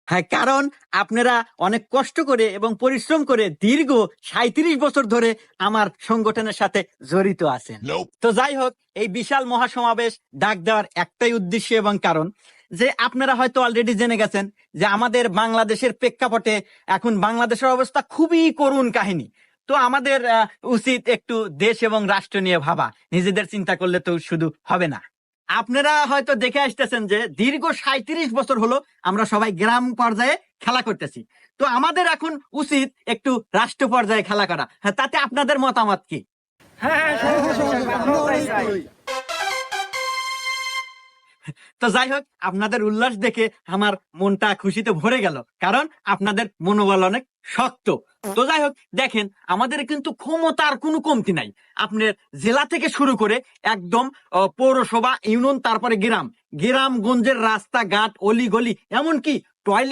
হ্যাঁ, কারণ আপনারা অনেক কষ্ট করে এবং পরিশ্রম করে দীর্ঘ 37 বছর ধরে আমার সংগঠনের সাথে জড়িত আছেন। তো যাই হোক, এই বিশাল মহাসমাবেশ ডাক দেওয়ার একটাই উদ্দেশ্য এবং কারণ যে আপনারা হয়তো অলরেডি জেনে গেছেন যে আমাদের বাংলাদেশের প্রেক্ষাপটে এখন বাংলাদেশের অবস্থা খুবই করুণ কাহিনী। তো আমাদের উচিত একটু দেশ এবং রাষ্ট্র নিয়ে ভাবা, নিজেদের চিন্তা করলে তো শুধু হবে না। আপনারা হয়তো দেখে আসতেছেন যে দীর্ঘ 37 বছর হলো আমরা সবাই গ্রাম পর্যায়ে খেলা করতেছি। তো আমাদের এখন উচিত একটু রাষ্ট্র পর্যায়ে খেলা করা। হ্যাঁ, তাতে আপনাদের মতামত কি? তো যাই হোক, আপনাদের উল্লাস দেখে আমার মনটা খুশিতে ভরে গেল, কারণ আপনাদের মনোবল অনেক শক্ত। তো যাই হোক, দেখেন আমাদের কিন্তু ক্ষমতার কোনো কমতি নাই। আপনার জেলা থেকে শুরু করে একদম পৌরসভা, ইউনিয়ন, তারপরে গ্রাম, গ্রামগঞ্জের রাস্তাঘাট, অলিগলি, এমনকি টয়লেট